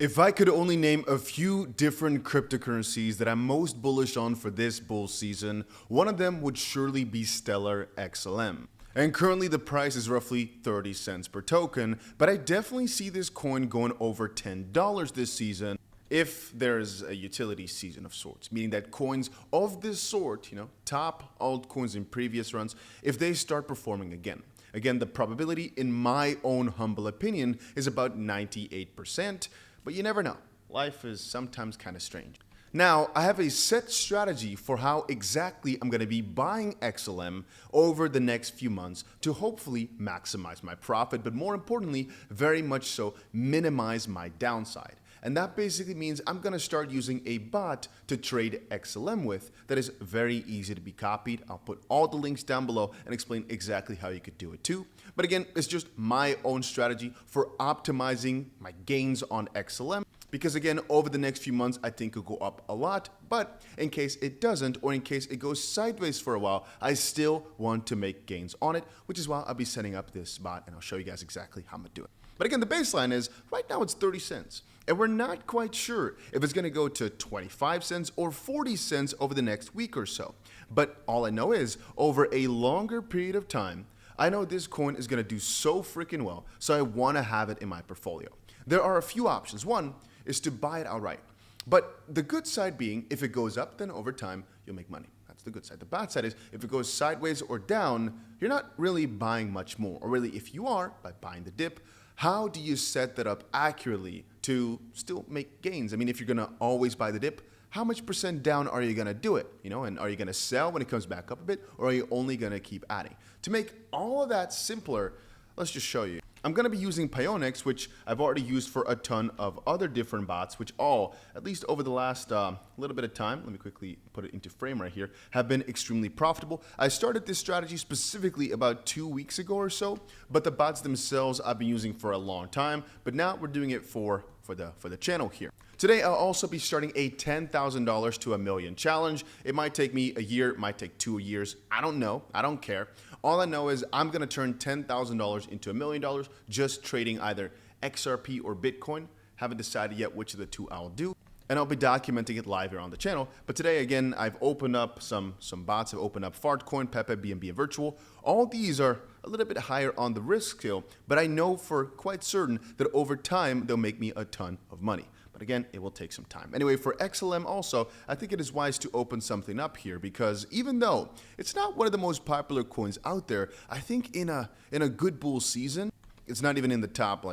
If I could only name a few different cryptocurrencies that I'm most bullish on for this bull season, one of them would surely be Stellar XLM. And currently the price is roughly 30 cents per token, but I definitely see this coin going over $10 this season if there's a utility season of sorts, meaning that coins of this sort, top altcoins in previous runs, if they start performing again. Again, the probability, in my own humble opinion, is about 98%, but you never know. Life is sometimes kind of strange. Now, I have a set strategy for how exactly I'm going to be buying XLM over the next few months to hopefully maximize my profit, but more importantly, very much so, minimize my downside. And that basically means I'm going to start using a bot to trade XLM with that is very easy to be copied. I'll put all the links down below and explain exactly how you could do it too. But again, it's just my own strategy for optimizing my gains on XLM. Because again, over the next few months, I think it'll go up a lot. But in case it doesn't, or in case it goes sideways for a while, I still want to make gains on it, which is why I'll be setting up this bot and I'll show you guys exactly how I'm going to do it. But again, the baseline is right now it's 30 cents. And we're not quite sure if it's going to go to 25 cents or 40 cents over the next week or so. But all I know is over a longer period of time, I know this coin is going to do so freaking well. So I want to have it in my portfolio. There are a few options. One is to buy it outright. But the good side being, if it goes up, then over time, you'll make money. That's the good side. The bad side is if it goes sideways or down, you're not really buying much more. Or really, if you are, by buying the dip, how do you set that up accurately to still make gains? I mean, if you're going to always buy the dip, how much percent down are you going to do it? And are you going to sell when it comes back up a bit, or are you only going to keep adding? To make all of that simpler, let's just show you. I'm going to be using Pionex, which I've already used for a ton of other different bots, which all, at least over the last little bit of time, let me quickly put it into frame right here, have been extremely profitable. I started this strategy specifically about 2 weeks ago or so, but the bots themselves I've been using for a long time, but now we're doing it for the channel here. Today, I'll also be starting a $10,000 to $1 million challenge. It might take me a year, it might take 2 years. I don't know. I don't care. All I know is I'm going to turn $10,000 into $1 million just trading either XRP or Bitcoin. Haven't decided yet which of the two I'll do. And I'll be documenting it live here on the channel. But today, again, I've opened up some bots. I've opened up Fartcoin, Pepe, BNB, and Virtual. All these are a little bit higher on the risk scale, but I know for quite certain that over time, they'll make me a ton of money. But again, it will take some time. Anyway, for XLM also, I think it is wise to open something up here because even though it's not one of the most popular coins out there, I think in a good bull season, it's not even in the top,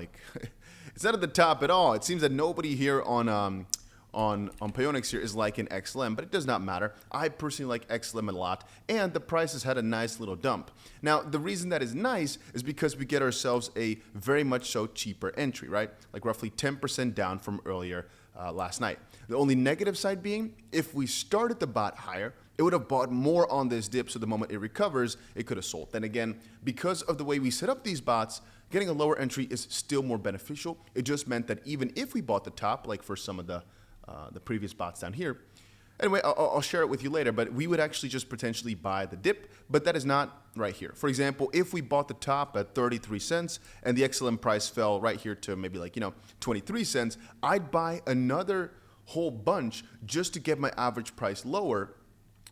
it's not at the top at all. It seems that nobody here on Pionex here is liking XLM, but it does not matter. I personally like XLM a lot, and the price has had a nice little dump. Now, the reason that is nice is because we get ourselves a very much so cheaper entry, right? Like roughly 10% down from earlier last night. The only negative side being, if we started the bot higher, it would have bought more on this dip, so the moment it recovers, it could have sold. Then again, because of the way we set up these bots, getting a lower entry is still more beneficial. It just meant that even if we bought the top, like for some of the previous bots down here. Anyway, I'll share it with you later, but we would actually just potentially buy the dip, but that is not right here. For example, if we bought the top at 33 cents and the XLM price fell right here to maybe 23 cents, I'd buy another whole bunch just to get my average price lower,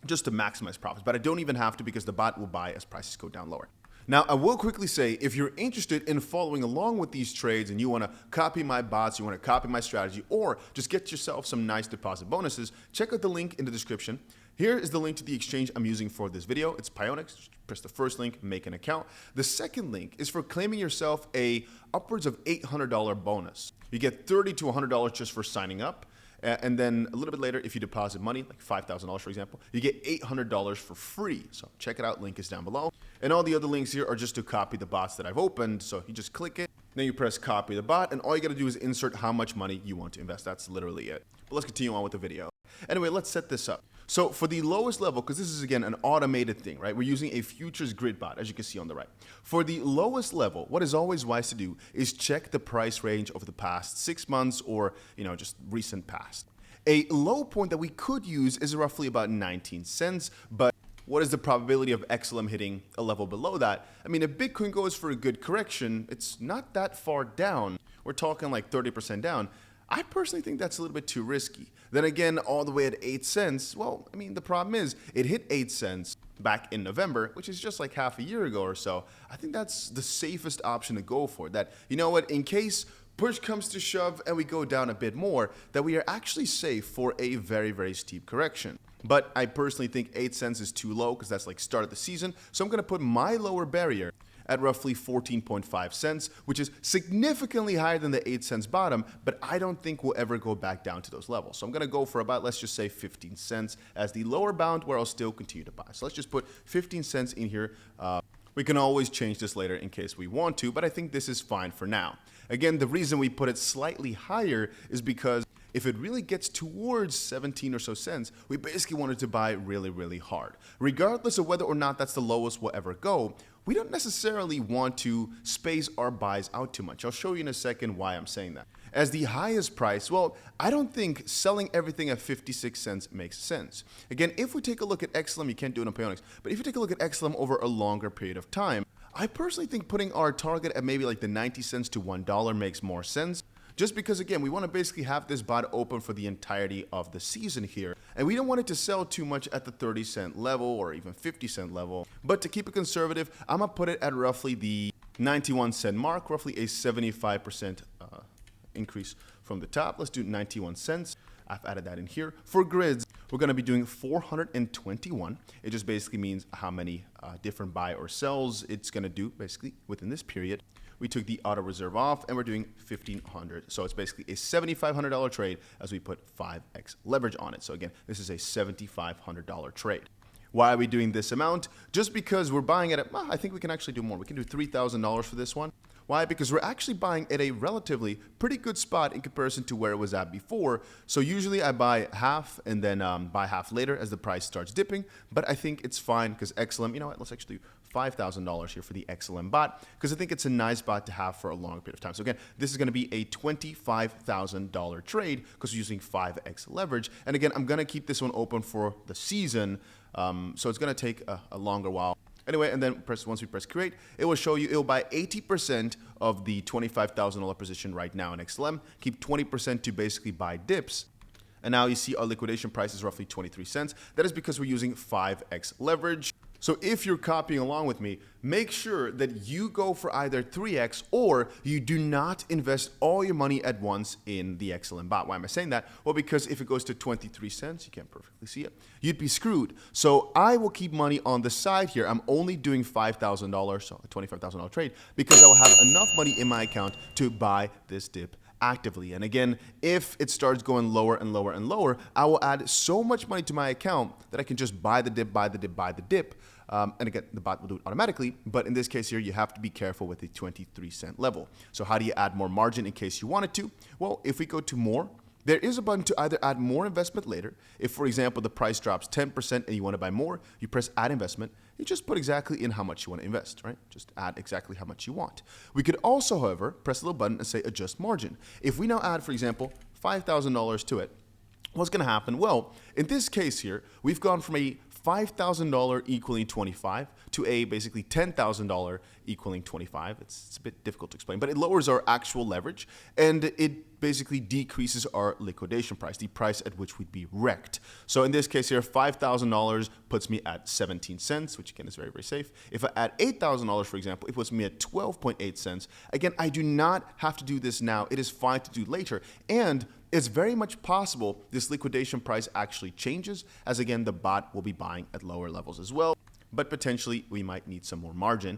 just to maximize profits. But I don't even have to because the bot will buy as prices go down lower. Now, I will quickly say, if you're interested in following along with these trades and you want to copy my bots, you want to copy my strategy, or just get yourself some nice deposit bonuses, check out the link in the description. Here is the link to the exchange I'm using for this video. It's Pionex. Just press the first link, make an account. The second link is for claiming yourself a upwards of $800 bonus. You get $30 to $100 just for signing up. And then a little bit later, if you deposit money, like $5,000 for example, you get $800 for free. So check it out, link is down below. And all the other links here are just to copy the bots that I've opened. So you just click it, then you press copy the bot, and all you gotta do is insert how much money you want to invest. That's literally it. But let's continue on with the video. Anyway, let's set this up. So for the lowest level, because this is again an automated thing, right? We're using a futures grid bot, as you can see on the right. For the lowest level, what is always wise to do is check the price range over the past 6 months or, just recent past. A low point that we could use is roughly about 19 cents, but what is the probability of XLM hitting a level below that? I mean, if Bitcoin goes for a good correction, it's not that far down. We're talking like 30% down. I personally think that's a little bit too risky. Then again, all the way at 8 cents, well, I mean, the problem is it hit 8 cents back in November, which is just like half a year ago or so. I think that's the safest option to go for. That, you know what, in case push comes to shove and we go down a bit more, that we are actually safe for a very, very steep correction. But I personally think 8 cents is too low because that's like start of the season. So I'm going to put my lower barrier at roughly 14.5 cents, which is significantly higher than the 8 cents bottom, but I don't think we'll ever go back down to those levels. So I'm going to go for about, let's just say 15 cents as the lower bound where I'll still continue to buy. So let's just put 15 cents in here. We can always change this later in case we want to, but I think this is fine for now. Again, the reason we put it slightly higher is because if it really gets towards 17 or so cents, we basically wanted to buy really, really hard. Regardless of whether or not that's the lowest we'll ever go, we don't necessarily want to space our buys out too much. I'll show you in a second why I'm saying that. As the highest price, well, I don't think selling everything at 56 cents makes sense. Again, if we take a look at XLM, you can't do it on Payonics, but if you take a look at XLM over a longer period of time, I personally think putting our target at maybe like the 90 cents to $1 makes more sense. Just because, again, we want to basically have this bot open for the entirety of the season here. And we don't want it to sell too much at the 30-cent level or even 50-cent level. But to keep it conservative, I'm going to put it at roughly the 91-cent mark, roughly a 75% increase from the top. Let's do 91 cents. I've added that in here. For grids, we're going to be doing 421. It just basically means how many different buy or sells it's going to do basically within this period. We took the auto reserve off and we're doing 1,500. So it's basically a $7,500 trade as we put 5x leverage on it. So again, this is a $7,500 trade. Why are we doing this amount? Just because we're buying it at, well, I think we can actually do more. We can do $3,000 for this one. Why? Because we're actually buying at a relatively pretty good spot in comparison to where it was at before. So usually I buy half and then buy half later as the price starts dipping. But I think it's fine because XLM, you know what, let's actually do $5,000 here for the XLM bot because I think it's a nice bot to have for a long period of time. So again, this is going to be a $25,000 trade because we're using 5x leverage. And again, I'm going to keep this one open for the season. So it's going to take a longer while. Anyway, and then once we press create, it will show you it will buy 80% of the $25,000 position right now in XLM, keep 20% to basically buy dips. And now you see our liquidation price is roughly 23 cents. That is because we're using 5x leverage. So if you're copying along with me, make sure that you go for either 3x or you do not invest all your money at once in the XLM bot. Why am I saying that? Well, because if it goes to 23 cents, you can't perfectly see it, you'd be screwed. So I will keep money on the side here. I'm only doing $5,000, so a $25,000 trade, because I will have enough money in my account to buy this dip actively. And again, if it starts going lower and lower and lower, I will add so much money to my account that I can just buy the dip, buy the dip, buy the dip. And again, the bot will do it automatically. But in this case here, you have to be careful with the 23-cent level. So how do you add more margin in case you wanted to? Well, if we go to more, there is a button to either add more investment later. If, for example, the price drops 10% and you want to buy more, you press add investment. You just put exactly in how much you want to invest, right? Just add exactly how much you want. We could also, however, press a little button and say adjust margin. If we now add, for example, $5,000 to it, what's going to happen? Well, in this case here, we've gone from a $5,000 equaling 25 to a basically $10,000 equaling 25. It's a bit difficult to explain, but it lowers our actual leverage and it basically decreases our liquidation price, the price at which we'd be wrecked. So in this case here, $5,000 puts me at 17 cents, which again is very, very safe. If I add $8,000, for example, it puts me at 12.8 cents. Again, I do not have to do this now. It is fine to do later. And it's very much possible this liquidation price actually changes, as again, the bot will be buying at lower levels as well, but potentially we might need some more margin.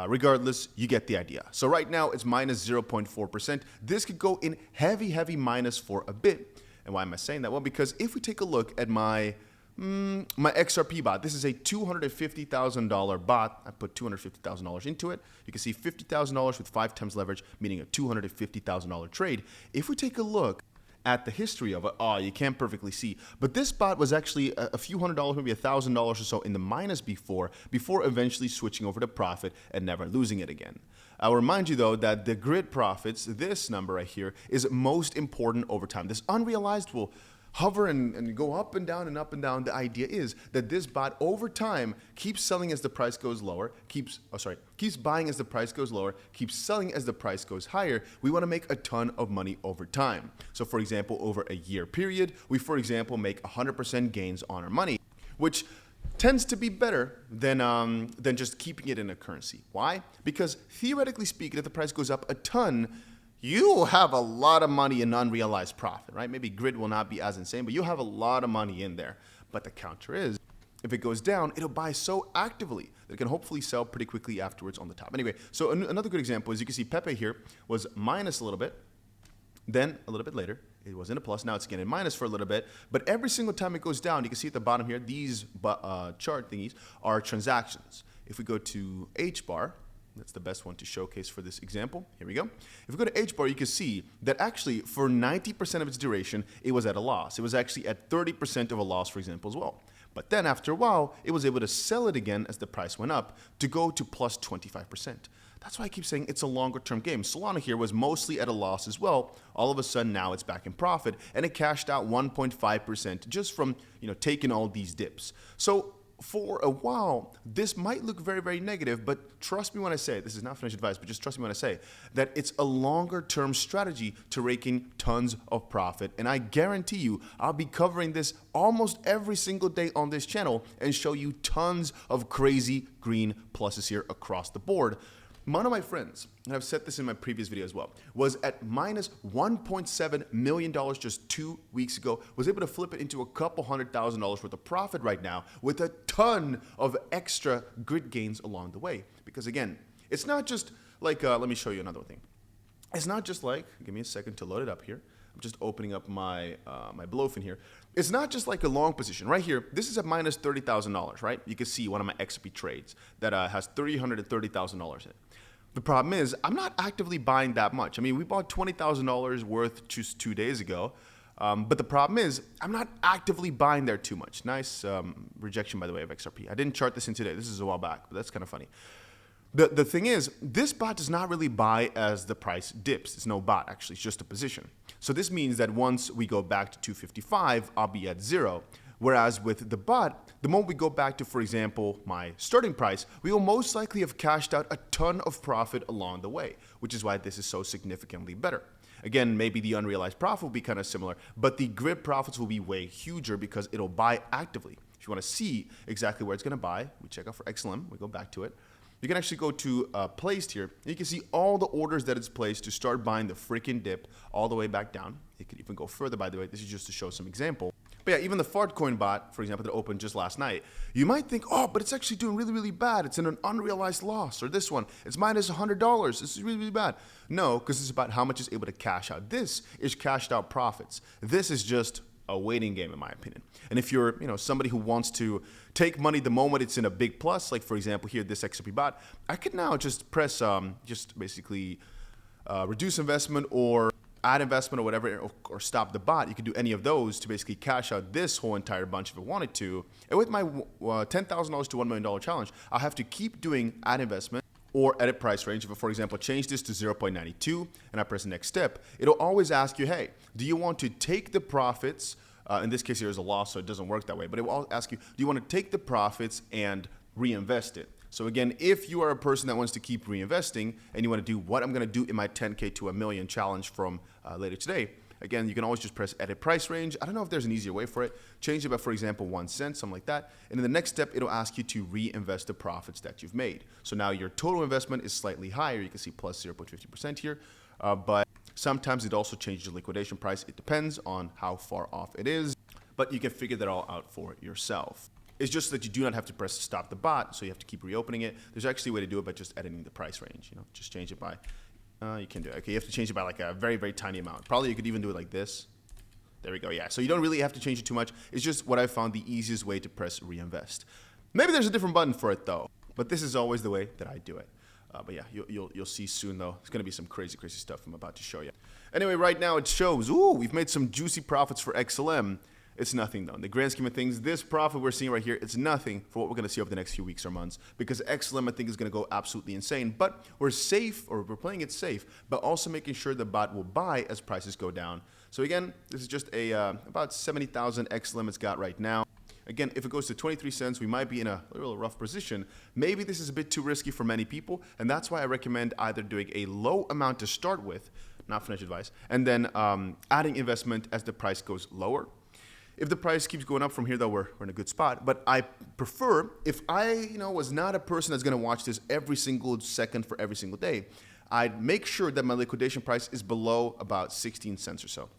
Regardless, you get the idea. So right now it's minus 0.4%. This could go in heavy, heavy minus for a bit. And why am I saying that? Well, because if we take a look at my XRP bot, this is a $250,000 bot. I put $250,000 into it. You can see $50,000 with 5 times leverage, meaning a $250,000 trade. If we take a look at the history of it, you can't perfectly see, but this bot was actually a few $100s, maybe $1,000 or so in the minus before eventually switching over to profit and never losing it again. I'll remind you though that the grid profits, this number right here, is most important over time. This unrealized will hover and go up and down and up and down. The idea is that this bot over time keeps selling as the price goes lower, keeps buying as the price goes lower, keeps selling as the price goes higher. We want to make a ton of money over time. So for example, over a year period, we for example make 100% gains on our money, which tends to be better than just keeping it in a currency. Why? Because theoretically speaking, if the price goes up a ton, you have a lot of money in unrealized profit, right? Maybe grid will not be as insane, but you'll have a lot of money in there. But the counter is, if it goes down, it'll buy so actively that it can hopefully sell pretty quickly afterwards on the top. Anyway, so another good example is you can see ppEPE here was minus a little bit. Then a little bit later, it was in a plus. Now it's again in minus for a little bit. But every single time it goes down, you can see at the bottom here, these chart thingies are transactions. If we go to HBAR, that's the best one to showcase for this example. Here we go. If we go to HBAR, you can see that actually for 90% of its duration, it was at a loss. It was actually at 30% of a loss, for example, as well. But then after a while, it was able to sell it again as the price went up to go to plus 25%. That's why I keep saying it's a longer term game. Solana here was mostly at a loss as well. All of a sudden now it's back in profit and it cashed out 1.5% just from, taking all these dips. So for a while, this might look very, very negative, but trust me when I say, this is not financial advice, but just trust me when I say that it's a longer term strategy to rake in tons of profit. And I guarantee you, I'll be covering this almost every single day on this channel and show you tons of crazy green pluses here across the board. One of my friends, and I've said this in my previous video as well, was at minus $1.7 million just 2 weeks ago, was able to flip it into a couple $100,000 worth of profit right now with a ton of extra grid gains along the way. Because again, it's not just like, let me show you another thing. It's not just like, give me a second to load it up here. I'm just opening up my my Bluefin here. It's not just like a long position. Right here, this is at minus $30,000, right? You can see one of my XP trades that has $330,000 in it. The problem is, I'm not actively buying that much. I mean, we bought $20,000 worth just 2 days ago. But the problem is, I'm not actively buying there too much. Nice rejection, by the way, of XRP. I didn't chart this in today. This is a while back, but that's kind of funny. The thing is, this bot does not really buy as the price dips. It's no bot, actually. It's just a position. So this means that once we go back to 255, I'll be at 0. Whereas with the bot, the moment we go back to, for example, my starting price, we will most likely have cashed out a ton of profit along the way, which is why this is so significantly better. Again, maybe the unrealized profit will be kind of similar, but the grid profits will be way huger because it'll buy actively. If you want to see exactly where it's going to buy, we check out for XLM, we go back to it. You can actually go to placed here, and you can see all the orders that it's placed to start buying the freaking dip all the way back down. It could even go further, by the way. This is just to show some example. But yeah, even the Fartcoin bot, for example, that opened just last night, you might think, oh, but it's actually doing really, really bad. It's in an unrealized loss. Or this one, it's minus $100. This is really, really bad. No, because it's about how much it's able to cash out. This is cashed out profits. This is just a waiting game, in my opinion. And if you're, somebody who wants to take money the moment it's in a big plus, like for example here, this XRP bot, I could now just press, just basically reduce investment or add investment or whatever, or stop the bot. You could do any of those to basically cash out this whole entire bunch if I wanted to. And with my $10,000 to $1 million challenge, I'll have to keep doing add investment or edit price range. If I, for example, change this to 0.92 and I press the next step, it'll always ask you, hey, do you want to take the profits? In this case, here's a loss, so it doesn't work that way. But it will ask you, do you want to take the profits and reinvest it? So again, if you are a person that wants to keep reinvesting and you want to do what I'm going to do in my 10K to $1 million challenge from later today, again, you can always just press edit price range. I don't know if there's an easier way for it. Change it by, for example, 1 cent, something like that. And in the next step, it'll ask you to reinvest the profits that you've made. So now your total investment is slightly higher. You can see plus 0.50% here. But sometimes it also changes the liquidation price. It depends on how far off it is. But you can figure that all out for yourself. It's just that you do not have to press stop the bot, so you have to keep reopening it. There's actually a way to do it by just editing the price range. Just change it by, you can do it. Okay, you have to change it by like a very, very tiny amount. Probably you could even do it like this. There we go, yeah. So you don't really have to change it too much. It's just what I found the easiest way to press reinvest. Maybe there's a different button for it though, but this is always the way that I do it. But yeah, you'll see soon though. It's gonna be some crazy, crazy stuff I'm about to show you. Anyway, right now it shows, ooh, we've made some juicy profits for XLM. It's nothing though. In the grand scheme of things, this profit we're seeing right here, it's nothing for what we're going to see over the next few weeks or months, because XLM I think is going to go absolutely insane. But we're safe, or we're playing it safe, but also making sure the bot will buy as prices go down. So again, this is just a about 70,000 XLM it's got right now. Again, if it goes to 23 cents, we might be in a little rough position. Maybe this is a bit too risky for many people, and that's why I recommend either doing a low amount to start with, not financial advice, and then adding investment as the price goes lower. If the price keeps going up from here, though, we're in a good spot. But I prefer, if I was not a person that's going to watch this every single second for every single day, I'd make sure that my liquidation price is below about 16 cents or so.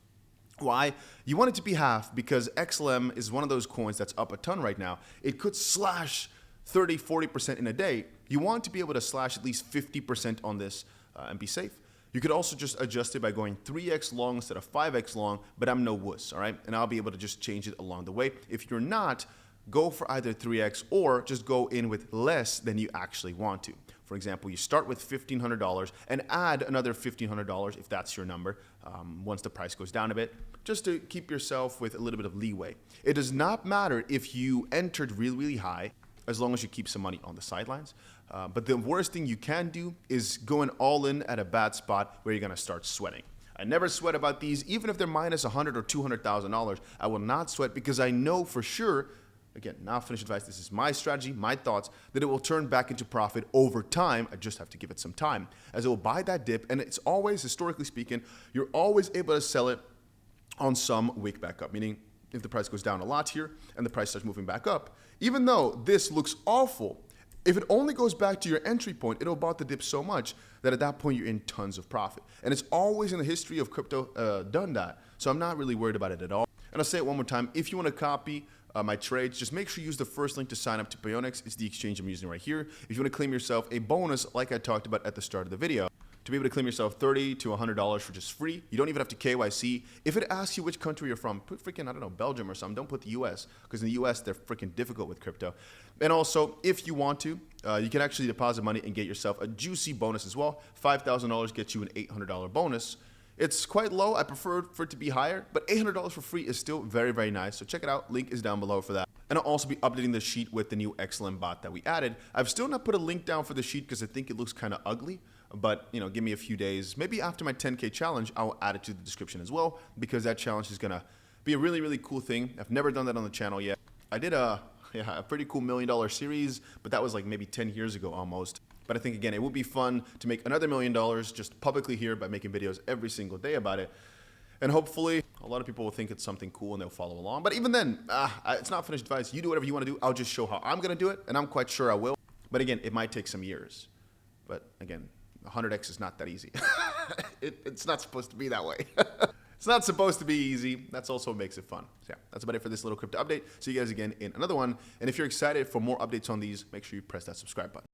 Why? You want it to be half because XLM is one of those coins that's up a ton right now. It could slash 30, 40% in a day. You want to be able to slash at least 50% on this and be safe. You could also just adjust it by going 3x long instead of 5x long, but I'm no wuss, all right? And I'll be able to just change it along the way. If you're not, go for either 3x or just go in with less than you actually want to. For example, you start with $1,500 and add another $1,500 if that's your number once the price goes down a bit, just to keep yourself with a little bit of leeway. It does not matter if you entered really, really high as long as you keep some money on the sidelines. But the worst thing you can do is going all in at a bad spot where you're going to start sweating. I never sweat about these, even if they're minus $100,000 or $200,000. I will not sweat because I know for sure, again, not financial advice, this is my strategy, my thoughts, that it will turn back into profit over time. I just have to give it some time, as it will buy that dip. And it's always, historically speaking, you're always able to sell it on some wick back up, meaning if the price goes down a lot here and the price starts moving back up, even though this looks awful, if it only goes back to your entry point, it'll bought the dip so much that at that point you're in tons of profit. And it's always in the history of crypto done that. So I'm not really worried about it at all. And I'll say it one more time. If you want to copy my trades, just make sure you use the first link to sign up to Payonics. It's the exchange I'm using right here. If you want to claim yourself a bonus, like I talked about at the start of the video, to be able to claim yourself $30 to $100 for just free. You don't even have to KYC. If it asks you which country you're from, put freaking, I don't know, Belgium or something. Don't put the US, because in the US, they're freaking difficult with crypto. And also, if you want to, you can actually deposit money and get yourself a juicy bonus as well. $5,000 gets you an $800 bonus. It's quite low. I prefer for it to be higher, but $800 for free is still very, very nice. So check it out. Link is down below for that. And I'll also be updating the sheet with the new XLM bot that we added. I've still not put a link down for the sheet because I think it looks kind of ugly. But, give me a few days. Maybe after my 10K challenge, I'll add it to the description as well, because that challenge is going to be a really, really cool thing. I've never done that on the channel yet. I did a pretty cool $1 million series, but that was like maybe 10 years ago almost. But I think, again, it would be fun to make another $1 million just publicly here by making videos every single day about it. And hopefully, a lot of people will think it's something cool and they'll follow along. But even then, it's not finished advice. You do whatever you want to do. I'll just show how I'm going to do it, and I'm quite sure I will. But again, it might take some years. But again, 100x is not that easy. It's not supposed to be that way. It's not supposed to be easy. That's also what makes it fun. So yeah, that's about it for this little crypto update. See you guys again in another one. And if you're excited for more updates on these, make sure you press that subscribe button.